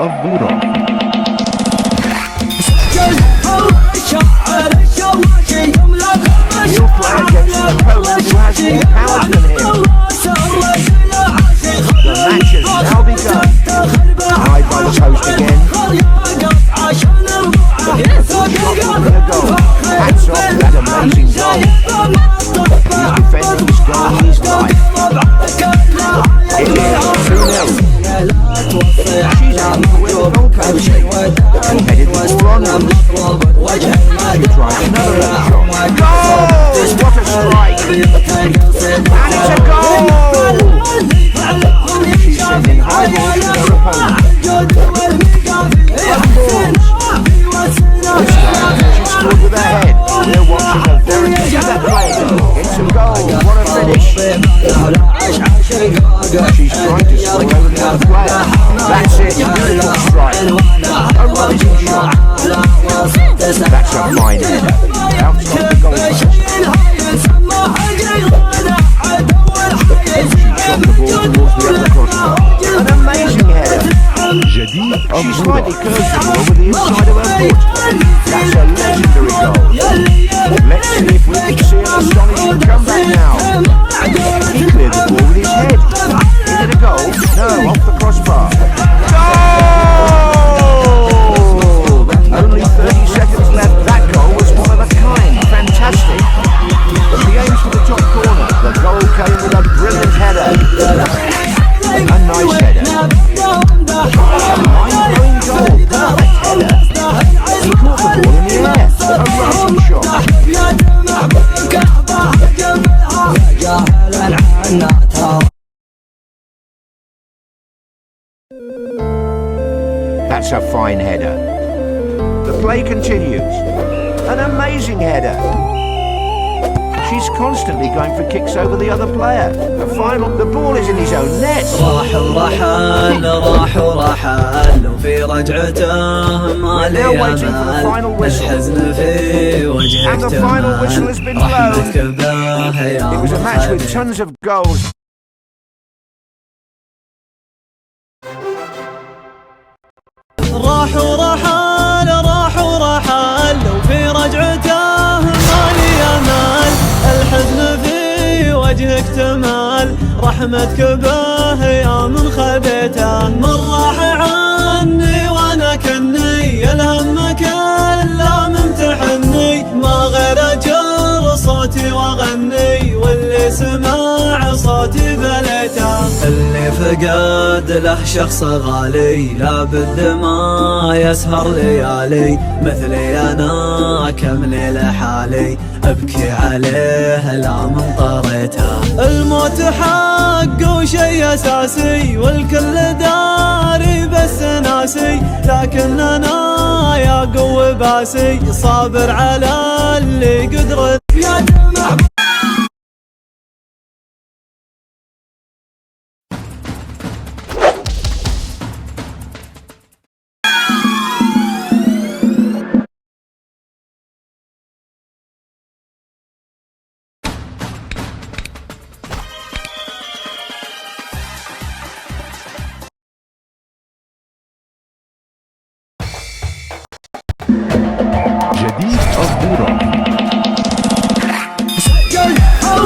الذرة. He'll play against an opponent who has more power than him. The match has now begun. Tied by the post again. Shot for the goal. Hats off to that amazing goal. He's defending his goal in his life. It is 2-0. She's out with the goalpost. Headed the ball onwards. She tries another shot. Goal! What a strike! And it's a goal! She's sending high balls to her opponent. Left balls. This time she scored with her head. We're watching a very clever play. It's a goal. What a finish! She's trying to swing over the other player. That's it. Beautiful strike. A rising shot. That's a fine header. Outside the goalpost. She shot the ball towards the other crossbar. An amazing header. جديد She الذرة. slightly curves the ball with the inside of her foot. That's a legendary goal. Let's see if we can see an astonishing comeback now. He cleared the ball with his head. Is it a goal? No, off the crossbar. Goal! Only 30 seconds left. That goal was one of a kind. Fantastic. She aims for the top corner. The goal came with a brilliant header. A nice header. A mind-blowing goal. Perfect header. He caught the ball in the air. A rising shot. That's a fine header. The play continues. An amazing header. She's constantly going for kicks over the other player. The ball is in his own net. راح ورحل وفي رجعته ما لي امل الحزن في وجهك And the final whistle has been blown. It was a match with tons of goals. راح ورحل وفي رجعته ما لي امل الحزن في وجهك تمال رحمتك به يا من خذيته من راح عني وانا كني الهم كله ممتحني ما غير اجر صوتي واغني واللي سمع صوتي بليته اللي فقد له شخص غالي لابد ما يسهر ليالي مثلي انا كم ليله حالي ابكي عليه لا من طريته الموت حق وشي اساسي والكل داري بس ناسي لكن انا يا قوي باسي صابر على اللي قدرت يا دمع جديد الذرة.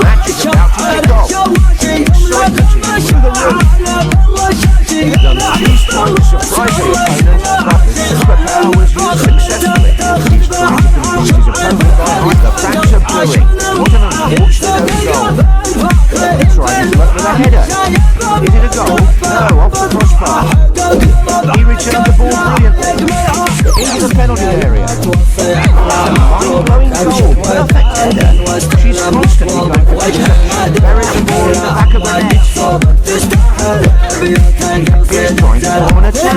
Match is about to kick off. Excitement is through the roof. She's trying to surprise her opponent, but the superpower was used successfully. He's trying to confuse his opponent by height. The fans are booing. What an unfortunate goal. He tried his luck with a header. Is it a goal? No, off the crossbar. He returned the ball brilliantly. Into the penalty area. Mind-blowing goal. Perfect header. She's constantly going for kicks. Buries the ball in the back of the net. He's trying to form an attack.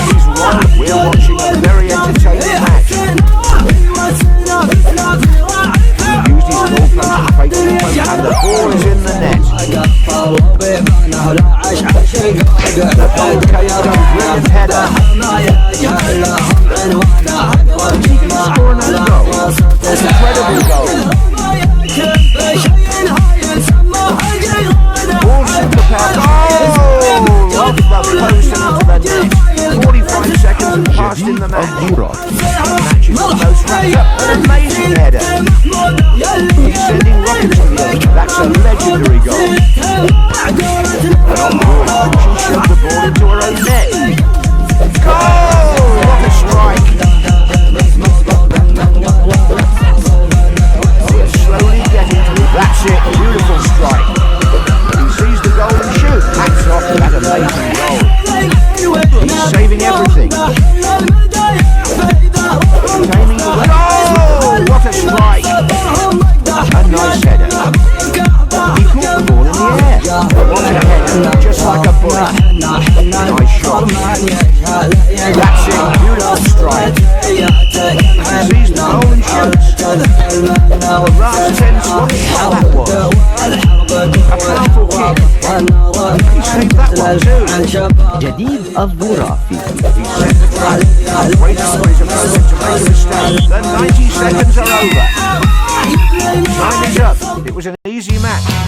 He's won. We're watching a very entertaining match. He used his ball punch to fake the opponent, and the ball is in the net. The goal came with a brilliant header. He can score another goal. Incredible goal. All superpower. Oh! post and onto the net. 45 seconds passed in the match. الدورة. Match is almost wrapped up. An amazing header. He's sending rockets to the end. That's a legendary goal. And on board, she shoved the ball into her own net. Goal! What a strike! We're slowly getting to it. That's it. Beautiful strike. He sees the goal and shoots. Hats off to that amazing goal. He's saving everything. Containing the goal! What a strike! A nice header. He caught the ball in the air. What a header, just like a bullet. Nice shot. That's it, beautiful strike. He sees the goal and shoots. The last 10 seconds, what that was. A powerful kick. He saved that one too. جديد الدورة في He set the trap. Waiting for his opponent to make a mistake. The 90 seconds are over. Time is up. It was an easy match.